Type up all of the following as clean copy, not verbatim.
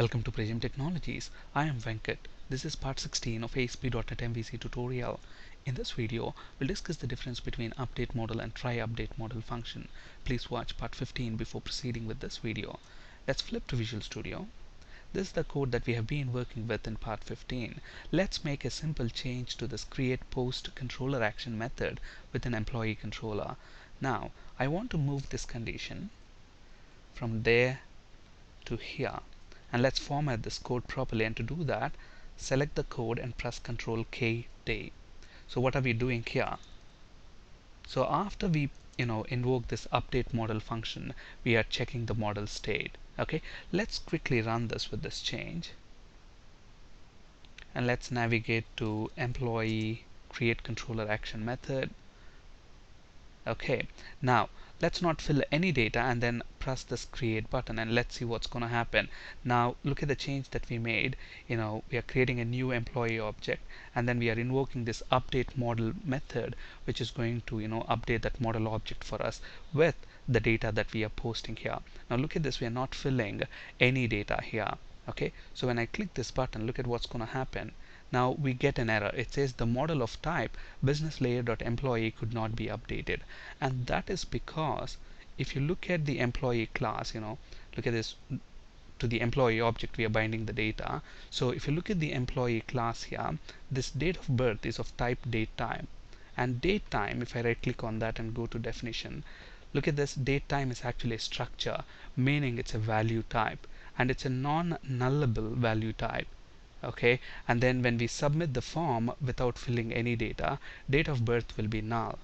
Welcome to Prism Technologies. I am Venkat. This is part 16 of ASP.NET MVC tutorial. In this video, we'll discuss the difference between update model and try update model function. Please watch part 15 before proceeding with this video. Let's flip to Visual Studio. This is the code that we have been working with in part 15. Let's make a simple change to this create post controller action method with an employee controller. Now, I want to move this condition from there to here, and let's format this code properly. And to do that, select the code and press Ctrl K T. So what are we doing here? So after we invoke this update model function, we are checking the model state. Okay, let's quickly run this with this change, and let's navigate to employee create controller action method. Okay, now let's not fill any data and then press this create button, and let's see what's going to happen. Now look at the change that we made. We are creating a new employee object, and then we are invoking this update model method, which is going to update that model object for us with the data that we are posting here. Now look at this, we are not filling any data here. Okay, so when I click this button, look at what's going to happen. Now we get an error. It says the model of type business layer.employee could not be updated, and that is because if you look at the employee class, look at this, to the employee object we are binding the data. So if you look at the employee class here, this date of birth is of type date time, and date time, if I right click on that and go to definition, look at this, date time is actually a structure, meaning it's a value type, and it's a non-nullable value type. Okay, and then when we submit the form without filling any data, date of birth will be null.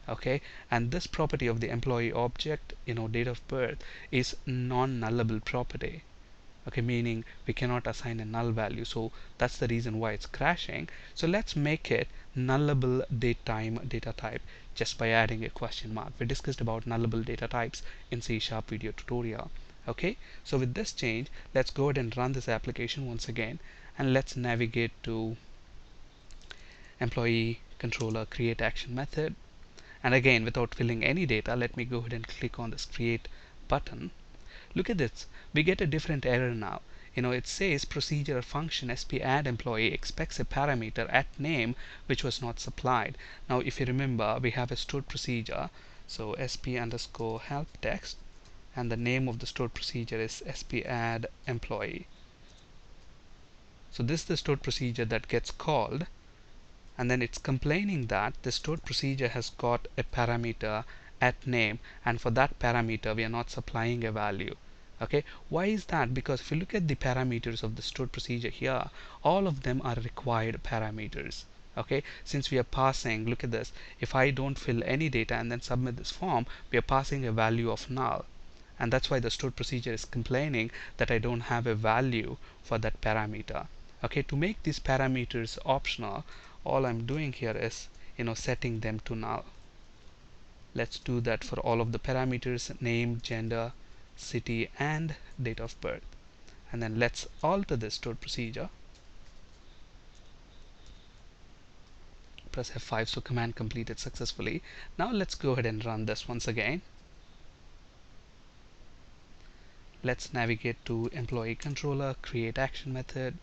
Okay, and this property of the employee object, date of birth, is non-nullable property. Okay, meaning we cannot assign a null value, so that's the reason why it's crashing. So let's make it nullable date time data type just by adding a question mark. We discussed about nullable data types in C# video tutorial. Okay, so with this change, let's go ahead and run this application once again, and let's navigate to employee controller create action method. And again, without filling any data, let me go ahead and click on this create button. Look at this, we get a different error now. It says procedure function sp_add_employee expects a parameter at name which was not supplied. Now if you remember, we have a stored procedure, so sp_help text, and the name of the stored procedure is sp_add_employee. So this is the stored procedure that gets called, and then it's complaining that the stored procedure has got a parameter at name, and for that parameter we are not supplying a value. Okay, why is that? Because if you look at the parameters of the stored procedure here, all of them are required parameters. Okay, since we are passing, look at this, if I don't fill any data and then submit this form, we are passing a value of null, and that's why the stored procedure is complaining that I don't have a value for that parameter. Okay, to make these parameters optional, all I'm doing here is setting them to null. Let's do that for all of the parameters: name, gender, city, and date of birth. And then let's alter this stored procedure. Press F5, so command completed successfully. Now let's go ahead and run this once again. Let's navigate to employee controller create action method,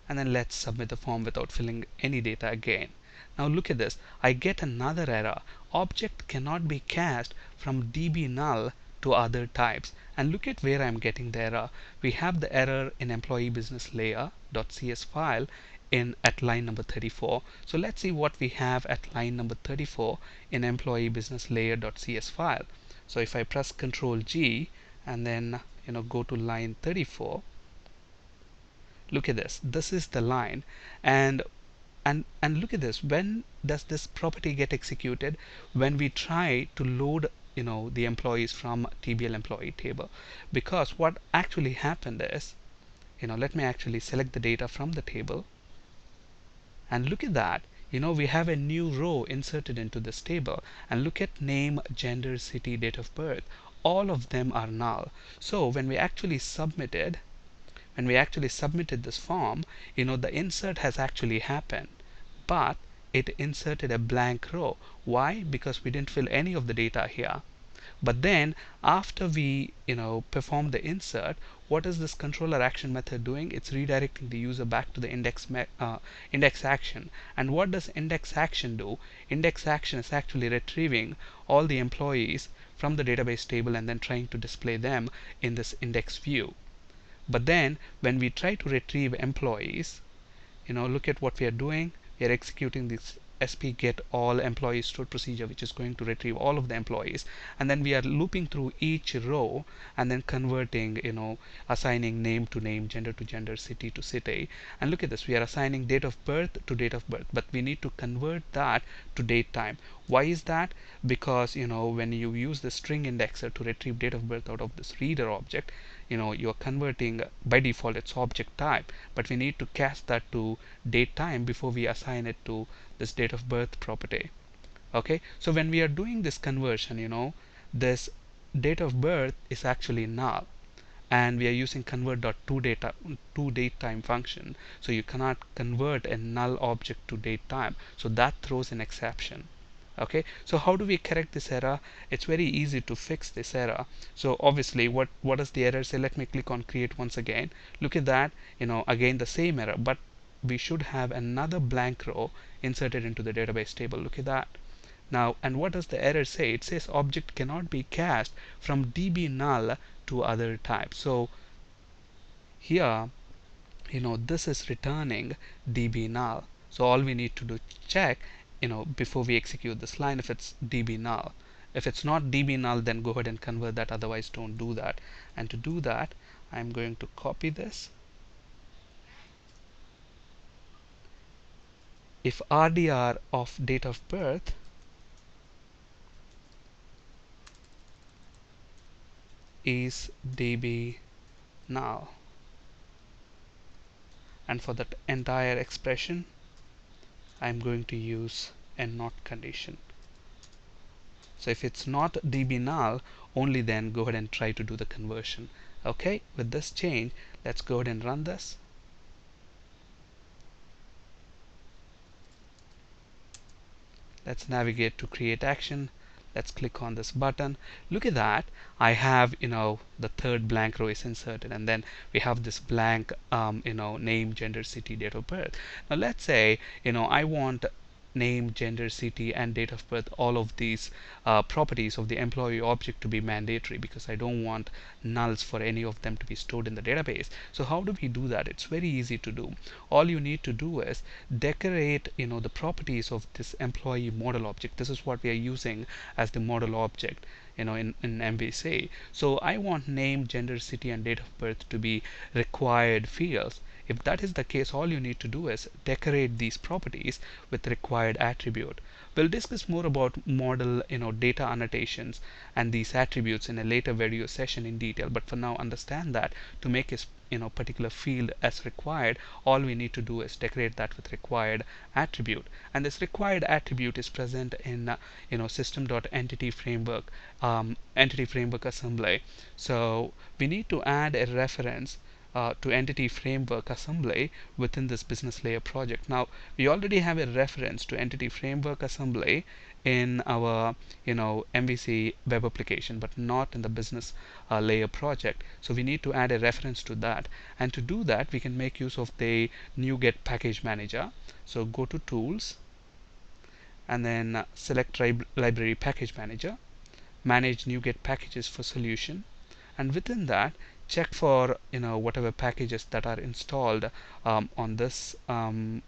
and then let's submit the form without filling any data again. Now look at this, I get another error. Object cannot be cached from DB null to other types. And look at where I'm getting the error. We have the error in employee business layer.cs file at line number 34. So let's see what we have at line number 34 in employee business layer.cs file. So if I press Ctrl G and then go to line 34, look at this, this is the line, and look at this, when does this property get executed? When we try to load the employees from TBL employee table. Because what actually happened is, let me actually select the data from the table, and look at that, we have a new row inserted into this table, and look at name, gender, city, date of birth, all of them are null. So when we actually submitted this form, the insert has actually happened, but it inserted a blank row. Why? Because we didn't fill any of the data here. But then after we perform the insert, what is this controller action method doing? It's redirecting the user back to the index action. And what does index action do? Index action is actually retrieving all the employees from the database table and then trying to display them in this index view. But then when we try to retrieve employees, look at what we are doing. We are executing this sp get all employees stored procedure, which is going to retrieve all of the employees, and then we are looping through each row and then converting, assigning name to name, gender to gender, city to city. And look at this, we are assigning date of birth to date of birth, but we need to convert that to date time. Why is that? Because when you use the string indexer to retrieve date of birth out of this reader object, you're converting, by default it's object type, but we need to cast that to date time before we assign it to this date of birth property. Okay, so when we are doing this conversion, this date of birth is actually null, and we are using convert.toDateTime function, so you cannot convert a null object to date time, so that throws an exception. Okay, so how do we correct this error? It's very easy to fix this error. So obviously, what does the error say? Let me click on create once again. Look at that, again the same error, but we should have another blank row inserted into the database table. Look at that. Now, and what does the error say? It says object cannot be cast from db null to other type. So here, this is returning db null. So all we need to do check, before we execute this line, if it's db null. If it's not db null, then go ahead and convert that, otherwise don't do that. And to do that, I'm going to copy this. If rdr of date of birth is db null, and for that entire expression I'm going to use a not condition. So if it's not db null, only then go ahead and try to do the conversion. Okay, with this change, let's go ahead and run this. Let's navigate to create action. Let's click on this button. Look at that. I have, the third blank row is inserted, and then we have this blank, name, gender, city, date of birth. Now let's say, I want name, gender, city, and date of birth, all of these properties of the employee object to be mandatory, because I don't want nulls for any of them to be stored in the database. So how do we do that? It's very easy to do. All you need to do is decorate, the properties of this employee model object. This is what we are using as the model object, in MVC. So I want name, gender, city, and date of birth to be required fields. If that is the case, all you need to do is decorate these properties with required attribute. We'll discuss more about model, data annotations and these attributes in a later video session in detail. But for now, understand that to make a particular field as required, all we need to do is decorate that with required attribute. And this required attribute is present in system.entityFramework entity framework assembly. So we need to add a reference to entity framework assembly within this business layer project. Now we already have a reference to entity framework assembly in our MVC web application, but not in the business layer project. So we need to add a reference to that, and to do that we can make use of the NuGet package manager. So go to tools and then select library package manager, manage NuGet packages for solution, and within that check for whatever packages that are installed on this for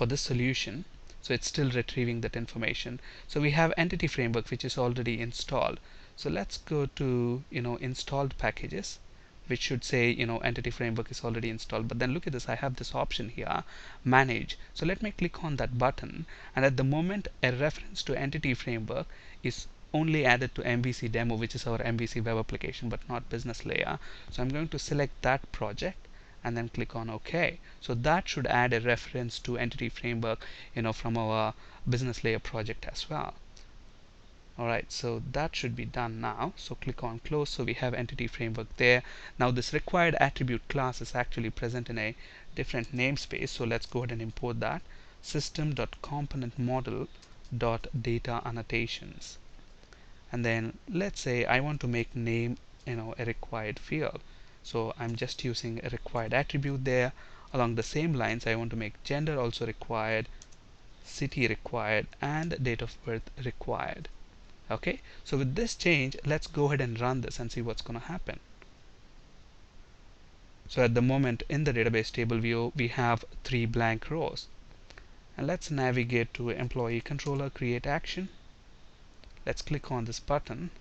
this solution. So it's still retrieving that information. So we have entity framework, which is already installed. So let's go to installed packages, which should say entity framework is already installed. But then look at this, I have this option here, manage. So let me click on that button, and at the moment a reference to entity framework is only added to MVC demo, which is our MVC web application, but not business layer. So I'm going to select that project and then click on OK. So that should add a reference to entity framework from our business layer project as well. Alright, so that should be done now. So click on close. So we have entity framework there. Now this required attribute class is actually present in a different namespace. So let's go ahead and import that. System.componentModel dot data annotations, and then let's say I want to make name a required field, so I'm just using a required attribute there. Along the same lines, I want to make gender also required, city required, and date of birth required. Okay, so with this change, let's go ahead and run this and see what's going to happen. So at the moment in the database table view, we have 3 blank rows. And let's navigate to employee controller create action. Let's click on this button.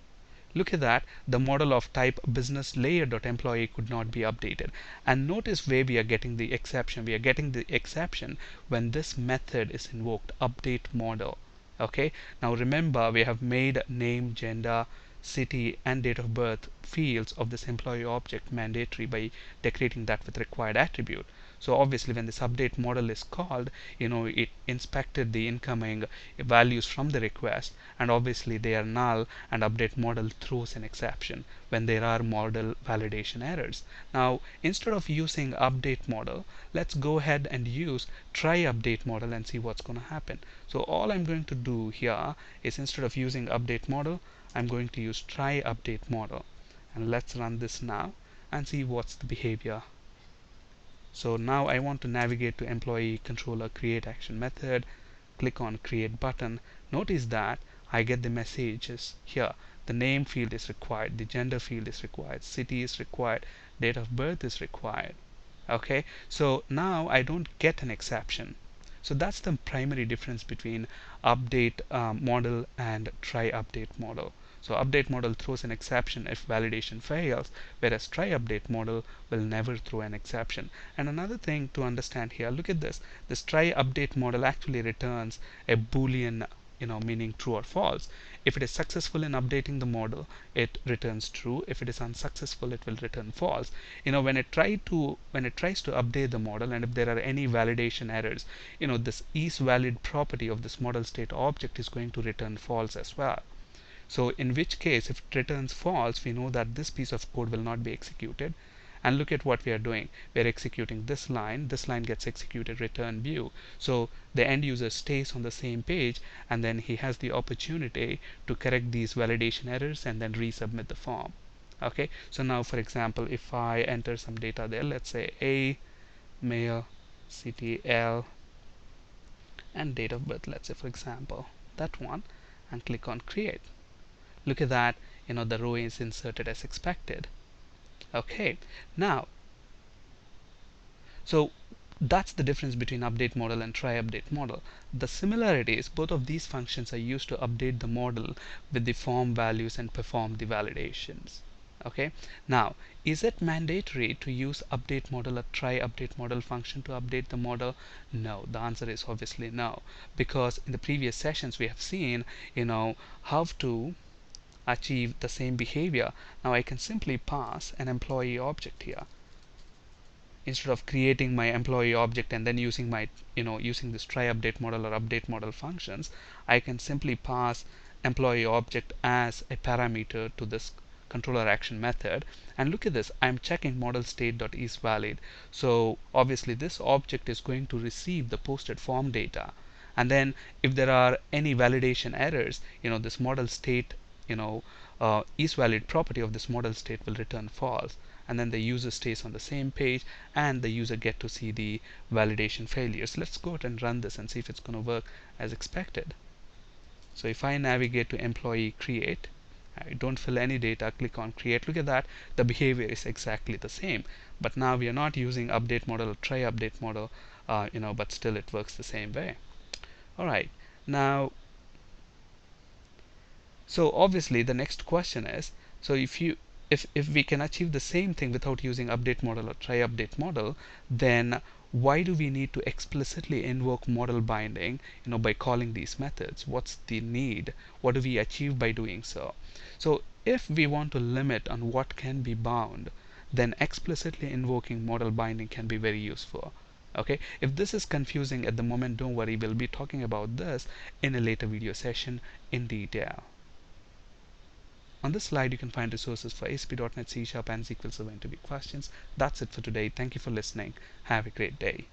Look at that, the model of type business layer.employee could not be updated. And notice where we are getting the exception. We are getting the exception when this method is invoked, update model. Okay, now remember we have made name, gender, city, and date of birth fields of this employee object mandatory by decorating that with required attribute. So obviously when this update model is called, it inspected the incoming values from the request, and obviously they are null, and update model throws an exception when there are model validation errors. Now instead of using update model, let's go ahead and use try update model and see what's going to happen. So all I'm going to do here is, instead of using update model, I'm going to use try update model, and let's run this now and see what's the behavior. So now I want to navigate to employee controller create action method, click on create button. Notice that I get the messages here. The name field is required, the gender field is required, city is required, date of birth is required. Okay, so now I don't get an exception. So that's the primary difference between update model and try update model. So update model throws an exception if validation fails, whereas try update model will never throw an exception. And another thing to understand here, look at this. This try update model actually returns a boolean, meaning true or false. If it is successful in updating the model, it returns true. If it is unsuccessful, it will return false. When it tries to update the model, and if there are any validation errors, this isValid property of this model state object is going to return false as well. So in which case, if it returns false, we know that this piece of code will not be executed. And look at what we are doing. We are executing this line gets executed, return view. So the end user stays on the same page, and then he has the opportunity to correct these validation errors and then resubmit the form. Okay, so now for example, if I enter some data there, let's say A, male, city, L, and date of birth, let's say for example that one, and click on create. Look at that, the row is inserted as expected. Okay, now, so that's the difference between update model and try update model. The similarity is both of these functions are used to update the model with the form values and perform the validations. Okay, now is it mandatory to use update model or try update model function to update the model? No, the answer is obviously no, because in the previous sessions we have seen how to achieve the same behavior. Now I can simply pass an employee object here. Instead of creating my employee object and then using my using this try update model or update model functions, I can simply pass employee object as a parameter to this controller action method. And look at this, I'm checking model state.isValid. So obviously this object is going to receive the posted form data, and then if there are any validation errors, this model state isValid property of this model state will return false, and then the user stays on the same page and the user get to see the validation failures. Let's go ahead and run this and see if it's going to work as expected. So if I navigate to employee create, I don't fill any data, click on create. Look at that, the behavior is exactly the same, but now we are not using update model or try update model, but still it works the same way. Alright, now so obviously the next question is, so if we can achieve the same thing without using update model or try update model, then why do we need to explicitly invoke model binding by calling these methods? What's the need? What do we achieve by doing so? So if we want to limit on what can be bound, then explicitly invoking model binding can be very useful. Okay, if this is confusing at the moment, don't worry, we'll be talking about this in a later video session in detail. On this slide, you can find resources for ASP.NET, C# and SQL Server interview questions. That's it for today. Thank you for listening. Have a great day.